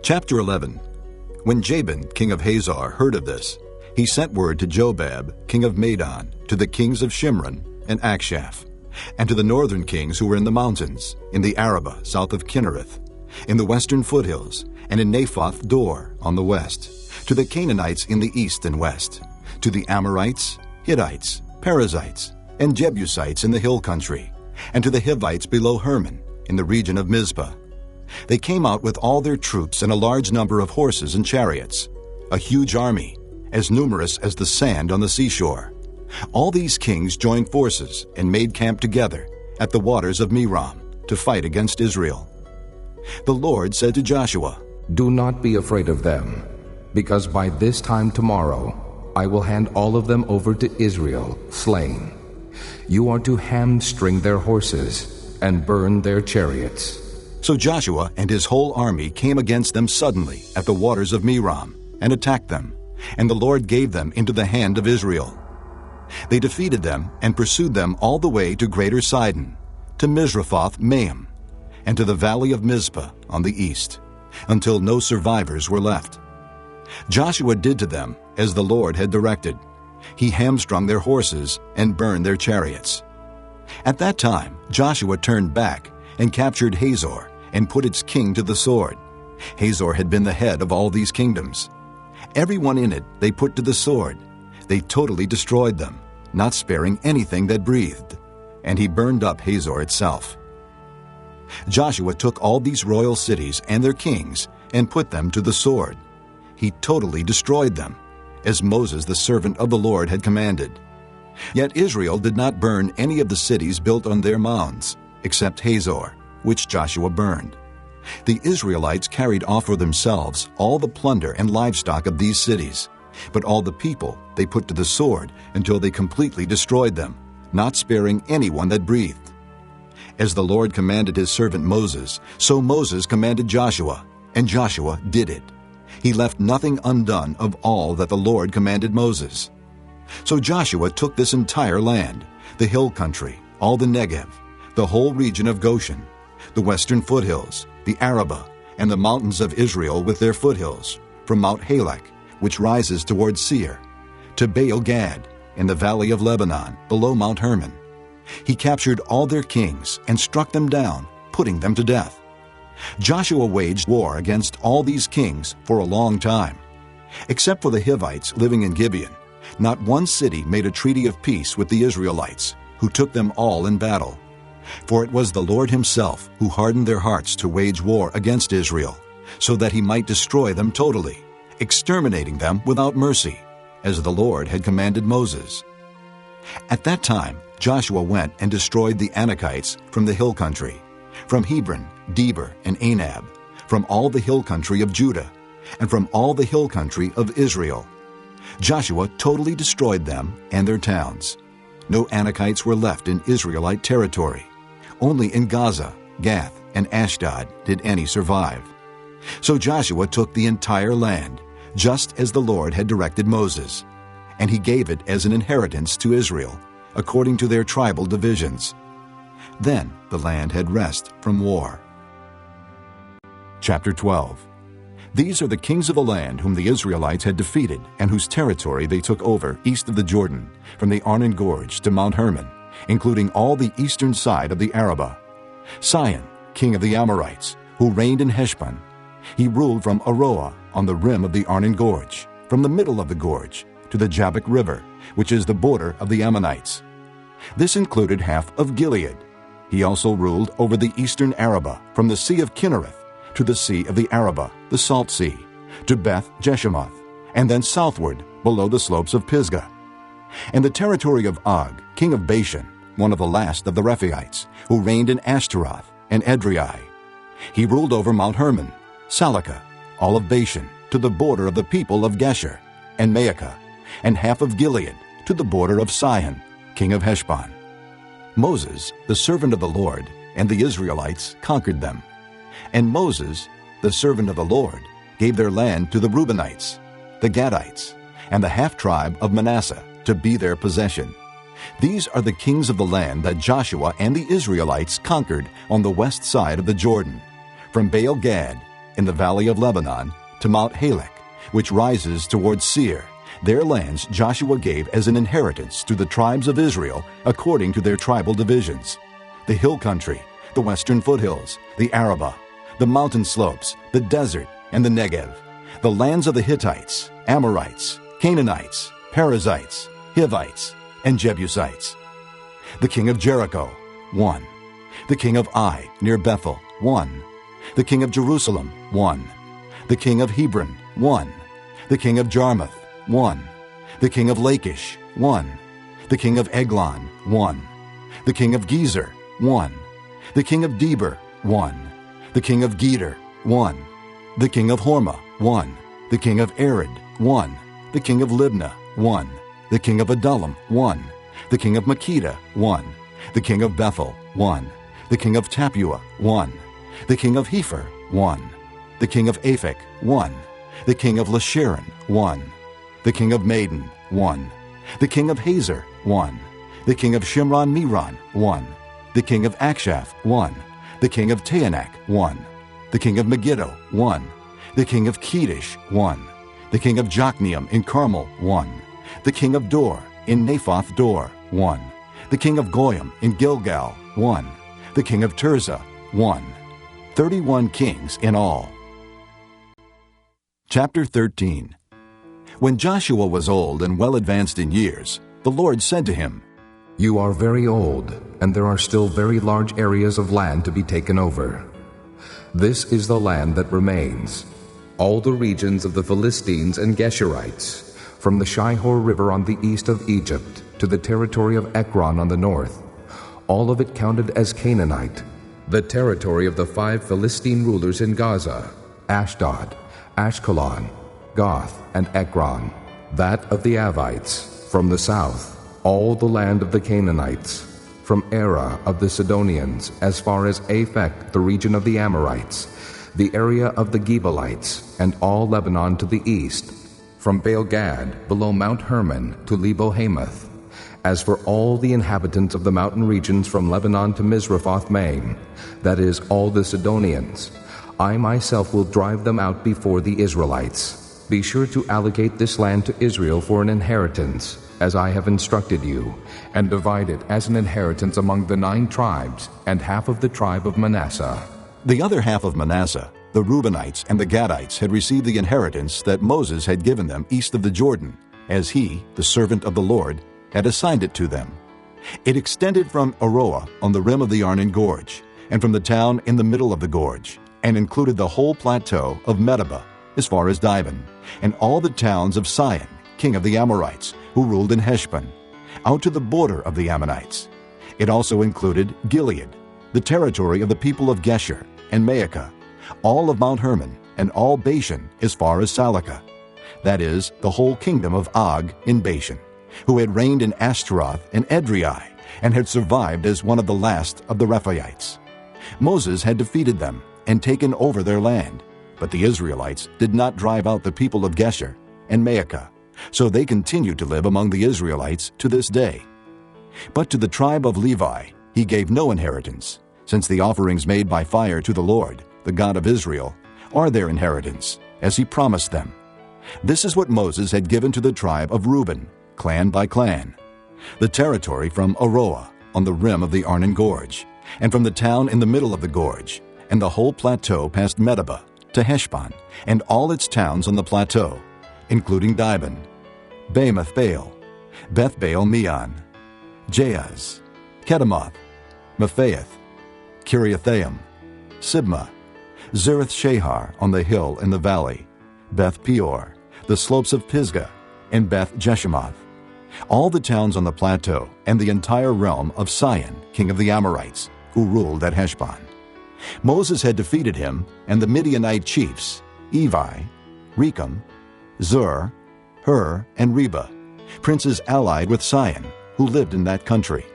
Chapter 11. When Jabin, king of Hazor, heard of this, he sent word to Jobab, king of Madon, to the kings of Shimron and Akshaph, and to the northern kings who were in the mountains, in the Arabah south of Kinnereth, in the western foothills, and in Naphoth Dor on the west, to the Canaanites in the east and west, to the Amorites, Hittites, Perizzites, and Jebusites in the hill country, and to the Hivites below Hermon, in the region of Mizpah. They came out with all their troops and a large number of horses and chariots, a huge army, as numerous as the sand on the seashore. All these kings joined forces and made camp together at the waters of Merom to fight against Israel. The Lord said to Joshua, "Do not be afraid of them, because by this time tomorrow I will hand all of them over to Israel, slain. You are to hamstring their horses and burn their chariots." So Joshua and his whole army came against them suddenly at the waters of Merom and attacked them, and the Lord gave them into the hand of Israel. They defeated them and pursued them all the way to Greater Sidon, to Misrephoth-Maim, and to the valley of Mizpah on the east, until no survivors were left. Joshua did to them as the Lord had directed. He hamstrung their horses and burned their chariots. At that time Joshua turned back and captured Hazor and put its king to the sword. Hazor had been the head of all these kingdoms. Everyone in it they put to the sword. They totally destroyed them, not sparing anything that breathed, and he burned up Hazor itself. Joshua took all these royal cities and their kings and put them to the sword. He totally destroyed them, as Moses the servant of the Lord had commanded. Yet Israel did not burn any of the cities built on their mounds, except Hazor, which Joshua burned. The Israelites carried off for themselves all the plunder and livestock of these cities, but all the people they put to the sword until they completely destroyed them, not sparing anyone that breathed. As the Lord commanded his servant Moses, so Moses commanded Joshua, and Joshua did it. He left nothing undone of all that the Lord commanded Moses. So Joshua took this entire land, the hill country, all the Negev, the whole region of Goshen, the western foothills, the Arabah, and the mountains of Israel with their foothills, from Mount Halak, which rises toward Seir, to Baal-Gad, in the valley of Lebanon, below Mount Hermon. He captured all their kings and struck them down, putting them to death. Joshua waged war against all these kings for a long time. Except for the Hivites living in Gibeon, not one city made a treaty of peace with the Israelites, who took them all in battle. For it was the Lord himself who hardened their hearts to wage war against Israel, so that he might destroy them totally, exterminating them without mercy, as the Lord had commanded Moses. At that time Joshua went and destroyed the Anakites from the hill country, from Hebron, Debir, and Anab, from all the hill country of Judah, and from all the hill country of Israel. Joshua totally destroyed them and their towns. No Anakites were left in Israelite territory. Only in Gaza, Gath, and Ashdod did any survive. So Joshua took the entire land, just as the Lord had directed Moses, and he gave it as an inheritance to Israel, according to their tribal divisions. Then the land had rest from war. Chapter 12. These are the kings of the land whom the Israelites had defeated and whose territory they took over east of the Jordan, from the Arnon Gorge to Mount Hermon, including all the eastern side of the Arabah. Sihon, king of the Amorites, who reigned in Heshbon. He ruled from Aroah on the rim of the Arnon Gorge, from the middle of the gorge to the Jabbok River, which is the border of the Ammonites. This included half of Gilead. He also ruled over the eastern Arabah, from the Sea of Kinnereth to the Sea of the Arabah, the Salt Sea, to Beth Jeshimoth, and then southward below the slopes of Pisgah. And the territory of Og, king of Bashan, one of the last of the Rephaites, who reigned in Ashtaroth and Edrei. He ruled over Mount Hermon, Salakah, all of Bashan, to the border of the people of Gesher, and Maacah, and half of Gilead, to the border of Sihon, king of Heshbon. Moses, the servant of the Lord, and the Israelites conquered them. And Moses, the servant of the Lord, gave their land to the Reubenites, the Gadites, and the half-tribe of Manasseh to be their possession. These are the kings of the land that Joshua and the Israelites conquered on the west side of the Jordan, from Baal-Gad, in the valley of Lebanon, to Mount Halak, which rises towards Seir. Their lands Joshua gave as an inheritance to the tribes of Israel according to their tribal divisions: the hill country, the western foothills, the Arabah, the mountain slopes, the desert, and the Negev, the lands of the Hittites, Amorites, Canaanites, Perizzites, Hivites, and Jebusites. The king of Jericho, 1. The king of Ai, near Bethel, 1. The king of Jerusalem, 1. The king of Hebron, 1. The king of Jarmuth, 1. The king of Lachish, 1. The king of Eglon, 1. The king of Gezer, 1. The king of Deber, 1. The king of Geder, 1. The king of Hormah, 1. The king of Arad, 1. The king of Libnah, 1. The king of Adullam, 1. The king of Makkedah, 1. The king of Bethel, 1. The king of Tappuah, 1. The king of Hepher, 1. The king of Aphek, 1. The king of Lasharon, 1. The king of Maden, 1. The king of Hazor, 1. The king of Shimron-Meron, 1. The king of Akshaph, 1. The king of Taanach, 1. The king of Megiddo, 1. The king of Kedesh, 1. The king of Jokneam in Carmel, 1. The king of Dor in Naphoth Dor, 1. The king of Goyim in Gilgal, 1. The king of Tirzah, 1. 31 kings in all. Chapter 13. When Joshua was old and well advanced in years, the Lord said to him, "You are very old, and there are still very large areas of land to be taken over. This is the land that remains, all the regions of the Philistines and Geshurites, from the Shihor River on the east of Egypt to the territory of Ekron on the north, all of it counted as Canaanite, the territory of the 5 Philistine rulers in Gaza, Ashdod, Ashkelon, Goth, and Ekron, that of the Avites, from the south, all the land of the Canaanites, from Arah of the Sidonians, as far as Aphek, the region of the Amorites, the area of the Gebalites, and all Lebanon to the east, from Baal-Gad, below Mount Hermon, to Lebo-Hamath. As for all the inhabitants of the mountain regions from Lebanon to Misrephoth-Maim, that is, all the Sidonians, I myself will drive them out before the Israelites. Be sure to allocate this land to Israel for an inheritance, as I have instructed you, and divide it as an inheritance among the 9 tribes and half of the tribe of Manasseh." The other half of Manasseh, the Reubenites and the Gadites, had received the inheritance that Moses had given them east of the Jordan, as he, the servant of the Lord, had assigned it to them. It extended from Aroah on the rim of the Arnon Gorge, and from the town in the middle of the gorge, and included the whole plateau of Medeba, as far as Dibon, and all the towns of Sihon, king of the Amorites, who ruled in Heshbon, out to the border of the Ammonites. It also included Gilead, the territory of the people of Geshur, and Maacah, all of Mount Hermon, and all Bashan as far as Salakah, that is, the whole kingdom of Og in Bashan, who had reigned in Ashtaroth and Edrei, and had survived as one of the last of the Rephaites. Moses had defeated them and taken over their land, but the Israelites did not drive out the people of Geshur and Maacah, so they continue to live among the Israelites to this day. But to the tribe of Levi he gave no inheritance, since the offerings made by fire to the Lord, the God of Israel, are their inheritance, as he promised them. This is what Moses had given to the tribe of Reuben, clan by clan: the territory from Aroah on the rim of the Arnon Gorge, and from the town in the middle of the gorge, and the whole plateau past Medeba to Heshbon, and all its towns on the plateau, including Dibon, Bamoth Baal, Beth Baal Meon, Jahaz, Kedemoth, Mephaath, Kiriathaim, Sibmah, Zereth Shahar on the hill in the valley, Beth Peor, the slopes of Pisgah, and Beth Jeshimoth, all the towns on the plateau, and the entire realm of Sihon, king of the Amorites, who ruled at Heshbon. Moses had defeated him and the Midianite chiefs, Evi, Rechem, Zur, Hur, and Reba, princes allied with Sihon, who lived in that country.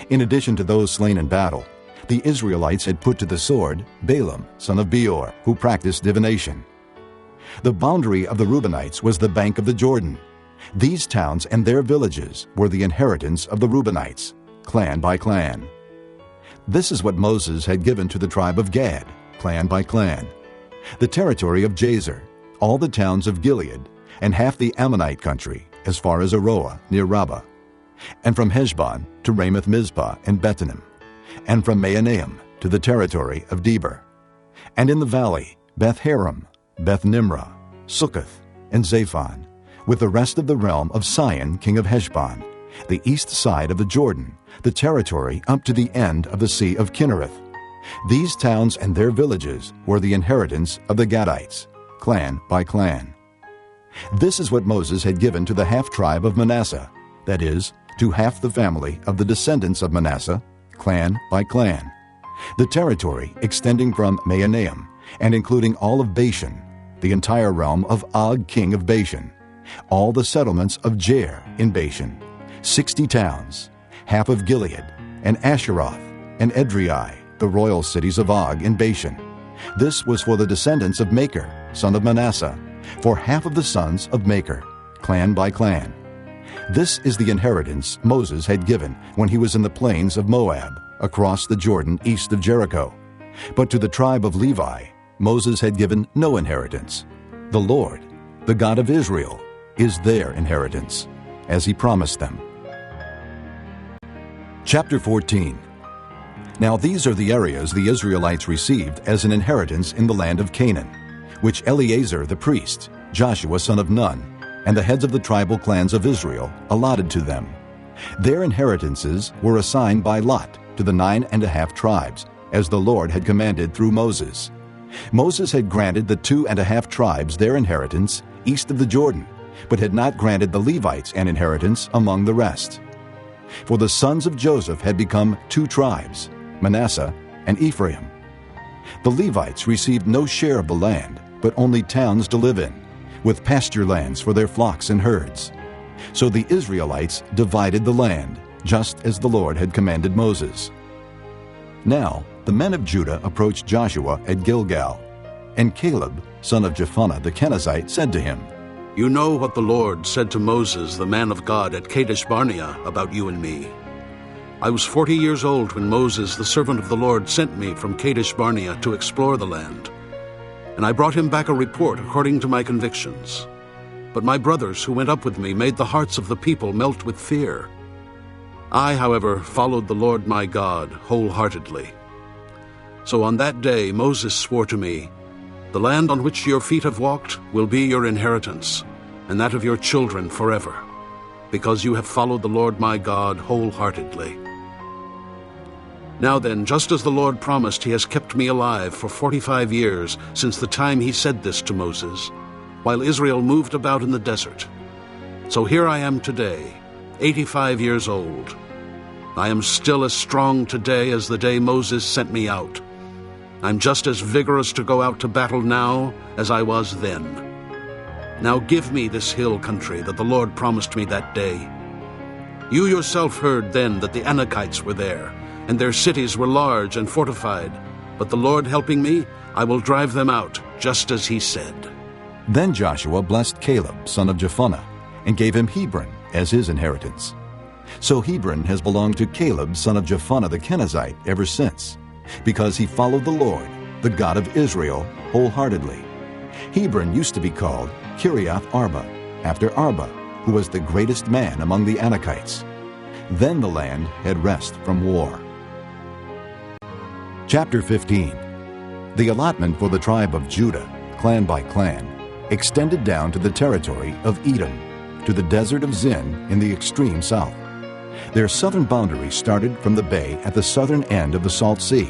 In addition to those slain in battle, the Israelites had put to the sword Balaam, son of Beor, who practiced divination. The boundary of the Reubenites was the bank of the Jordan. These towns and their villages were the inheritance of the Reubenites, clan by clan. This is what Moses had given to the tribe of Gad, clan by clan: the territory of Jazer, all the towns of Gilead, and half the Ammonite country, as far as Aroah near Rabbah, and from Heshbon to Ramoth Mizpah and Bethlehem, and from Mahanaim to the territory of Debir, and in the valley Beth-Haram, Beth-Nimrah, Sukkoth, and Zaphon, with the rest of the realm of Sihon king of Heshbon, the east side of the Jordan, the territory up to the end of the Sea of Kinnereth. These towns and their villages were the inheritance of the Gadites, clan by clan. This is what Moses had given to the half-tribe of Manasseh, that is, to half the family of the descendants of Manasseh, clan by clan. The territory extending from Mahanaim and including all of Bashan, the entire realm of Og king of Bashan, all the settlements of Jair in Bashan, 60 towns, half of Gilead, and Asheroth, and Edrei, the royal cities of Og in Bashan. This was for the descendants of Machir, son of Manasseh, for half of the sons of Machir, clan by clan. This is the inheritance Moses had given when he was in the plains of Moab, across the Jordan east of Jericho. But to the tribe of Levi, Moses had given no inheritance. The Lord, the God of Israel, is their inheritance, as he promised them. Chapter 14. Now these are the areas the Israelites received as an inheritance in the land of Canaan, which Eleazar the priest, Joshua son of Nun, and the heads of the tribal clans of Israel allotted to them. Their inheritances were assigned by lot to the 9.5 tribes, as the Lord had commanded through Moses. Moses had granted the 2.5 tribes their inheritance east of the Jordan, but had not granted the Levites an inheritance among the rest. For the sons of Joseph had become 2 tribes, Manasseh and Ephraim. The Levites received no share of the land, but only towns to live in, with pasture lands for their flocks and herds. So the Israelites divided the land, just as the Lord had commanded Moses. Now the men of Judah approached Joshua at Gilgal, and Caleb, son of Jephunneh the Kenizzite, said to him, "You know what the Lord said to Moses, the man of God, at Kadesh Barnea about you and me. I was 40 years old when Moses, the servant of the Lord, sent me from Kadesh Barnea to explore the land. And I brought him back a report according to my convictions. But my brothers who went up with me made the hearts of the people melt with fear. I, however, followed the Lord my God wholeheartedly. So on that day Moses swore to me, 'The land on which your feet have walked will be your inheritance, and that of your children forever, because you have followed the Lord my God wholeheartedly.' Now then, just as the Lord promised, he has kept me alive for 45 years since the time he said this to Moses, while Israel moved about in the desert. So here I am today, 85 years old. I am still as strong today as the day Moses sent me out. I'm just as vigorous to go out to battle now as I was then. Now give me this hill country that the Lord promised me that day. You yourself heard then that the Anakites were there, and their cities were large and fortified. But the Lord helping me, I will drive them out, just as he said." Then Joshua blessed Caleb, son of Jephunneh, and gave him Hebron as his inheritance. So Hebron has belonged to Caleb, son of Jephunneh the Kenizzite, ever since, because he followed the Lord, the God of Israel, wholeheartedly. Hebron used to be called Kiriath Arba, after Arba, who was the greatest man among the Anakites. Then the land had rest from war. Chapter 15. The allotment for the tribe of Judah, clan by clan, extended down to the territory of Edom, to the desert of Zin in the extreme south. Their southern boundary started from the bay at the southern end of the Salt Sea,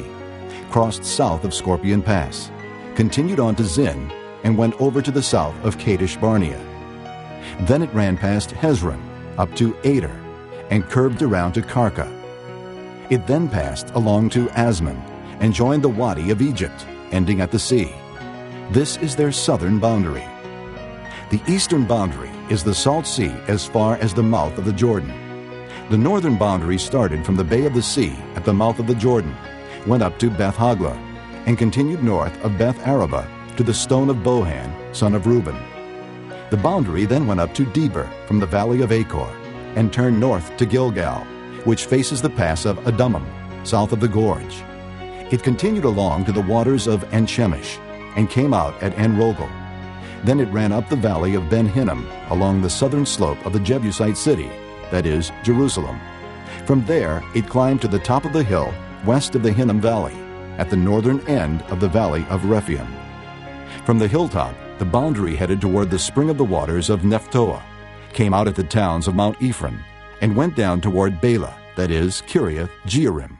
crossed south of Scorpion Pass, continued on to Zin, and went over to the south of Kadesh Barnea. Then it ran past Hezron, up to Ader, and curved around to Karka. It then passed along to Asmon, and joined the Wadi of Egypt, ending at the sea. This is their southern boundary. The eastern boundary is the Salt Sea as far as the mouth of the Jordan. The northern boundary started from the Bay of the Sea at the mouth of the Jordan, went up to Beth Hogla, and continued north of Beth Araba to the stone of Bohan, son of Reuben. The boundary then went up to Debir from the valley of Achor, and turned north to Gilgal, which faces the pass of Adummim, south of the gorge. It continued along to the waters of En-Shemesh, and came out at En-Rogel. Then it ran up the valley of Ben-Hinnom along the southern slope of the Jebusite city, that is, Jerusalem. From there it climbed to the top of the hill west of the Hinnom Valley, at the northern end of the valley of Rephaim. From the hilltop, the boundary headed toward the spring of the waters of Nephtoah, came out at the towns of Mount Ephraim, and went down toward Bela, that is, Kiriath Jearim.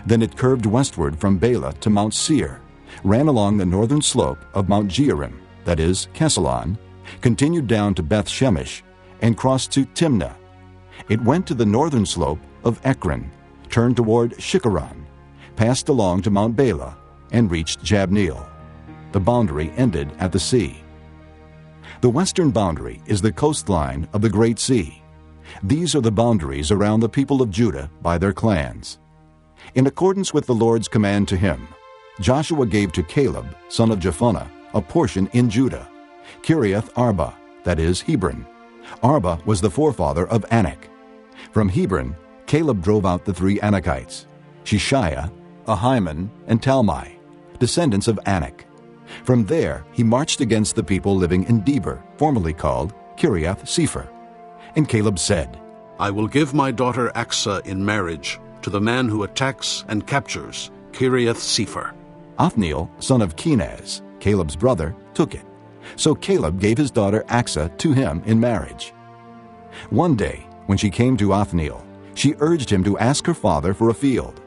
Then it curved westward from Bela to Mount Seir, ran along the northern slope of Mount Jearim, that is, Kesalon, continued down to Beth Shemesh, and crossed to Timnah. It went to the northern slope of Ekron, turned toward Shikharon, passed along to Mount Bela, and reached Jabneel. The boundary ended at the sea. The western boundary is the coastline of the Great Sea. These are the boundaries around the people of Judah by their clans. In accordance with the Lord's command to him, Joshua gave to Caleb, son of Jephunneh, a portion in Judah, Kiriath Arba, that is, Hebron. Arba was the forefather of Anak. From Hebron, Caleb drove out the three Anakites, Shishaiah, Ahiman, and Talmai, descendants of Anak. From there he marched against the people living in Debir, formerly called Kiriath Sepher. And Caleb said, I will give my daughter Achsah in marriage to the man who attacks and captures Kiriath Sepher. Othniel, son of Kenaz, Caleb's brother, took it. So Caleb gave his daughter Achsah to him in marriage. One day, when she came to Othniel, she urged him to ask her father for a field.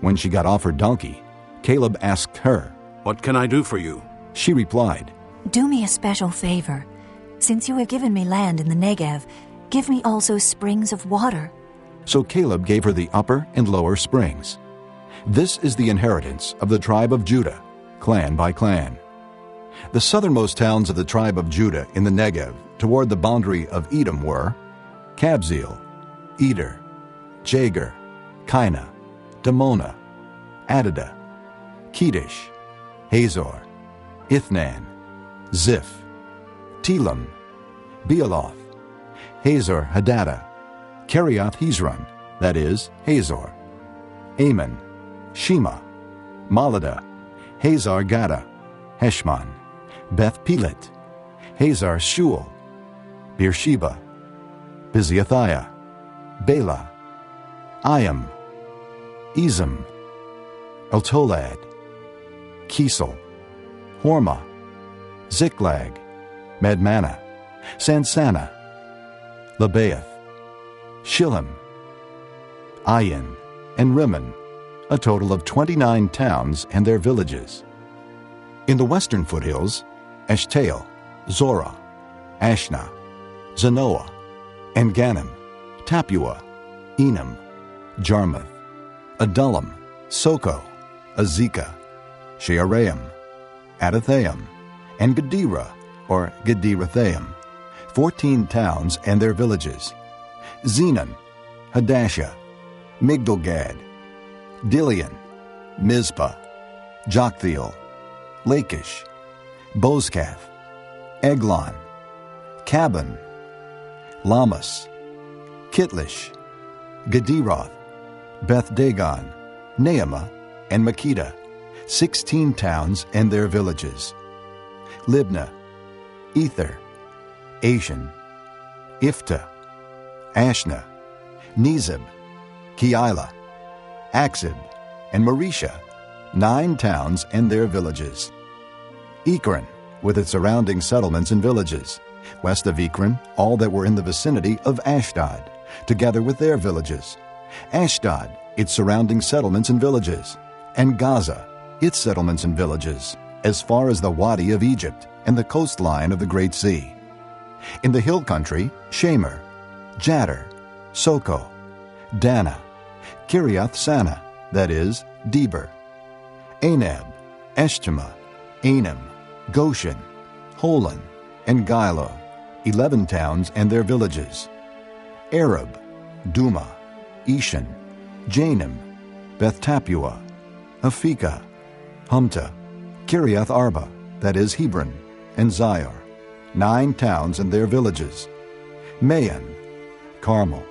When she got off her donkey, Caleb asked her, What can I do for you? She replied, Do me a special favor. Since you have given me land in the Negev, give me also springs of water. So Caleb gave her the upper and lower springs. This is the inheritance of the tribe of Judah, clan by clan. The southernmost towns of the tribe of Judah in the Negev toward the boundary of Edom were Kabzeel, Eder, Jager, Kainah, Damonah, Adadah, Kedesh, Hazor, Ithnan, Ziph, Telam, Bealoth, Hazor Hadadah, Kiriath Hezron, that is, Hazor, Ammon, Shema, Maladah, Hazar Gaddah, Heshmon, Beth Pelet, Hazar Shual, Beersheba, Biziathiah, Bela, Ayam, Ezem, Eltolad, Kisel, Hormah, Ziklag, Madmanah, Sansannah, Lebaoth, Shillim, Ayin, and Rimmon, a total of 29 towns and their villages. In the western foothills, Eshtaol, Zorah, Ashna, Zanoah, En-Ganim, Tappuah, Enam, Jarmuth, Adullam, Soko, Azekah, Shearaim, Adathaim, and Gederah, or Gederathaim, 14 towns and their villages. Zenon, Hadashah, Migdalgad, Dilian, Mizpah, Joktheel, Lachish, Bozkath, Eglon, Caban, Lamas, Kitlish, Gederoth, Beth Dagon, Naamah, and Makkedah, 16 towns and their villages. Libnah, Ether, Ashan, Iftah, Ashna, Nezib, Keilah, Aksib, and Marisha, 9 towns and their villages. Ekron, with its surrounding settlements and villages. West of Ekron, all that were in the vicinity of Ashdod, together with their villages. Ashdod, its surrounding settlements and villages. And Gaza, its settlements and villages, as far as the Wadi of Egypt and the coastline of the Great Sea. In the hill country, Shamer, Jadder, Soko, Dana, Kiriath Sanah, that is, Debir, Anab, Eshtemoa, Anam, Goshen, Holon, and Giloh, 11 towns and their villages. Arab, Duma, Eshan, Janim, Beth Tappuah, Aphekah, Humta, Kiriath Arba, that is, Hebron, and Zior, 9 towns and their villages. Maon, Carmel,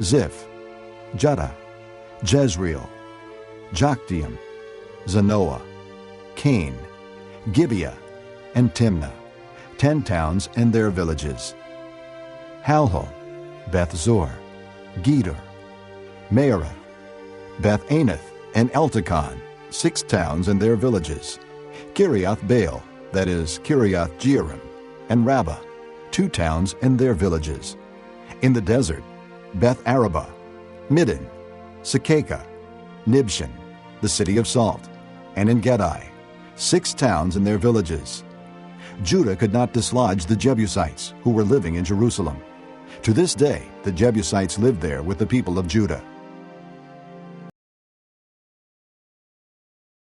Ziph, Judah, Jezreel, Jokdeam, Zanoah, Cain, Gibeah, and Timnah, 10 towns and their villages. Halhol, Beth-zor, Gedor, Mearath, Beth-anath, and Eltekon, 6 towns and their villages. Kiriath-baal, that is, Kiriath-jearim, and Rabbah, 2 towns and their villages. In the desert, Beth-arabah, Middin, Sekakah, Nibshan, the city of salt, and in Gedi, 6 towns and their villages. Judah could not dislodge the Jebusites, who were living in Jerusalem. To this day, the Jebusites live there with the people of Judah.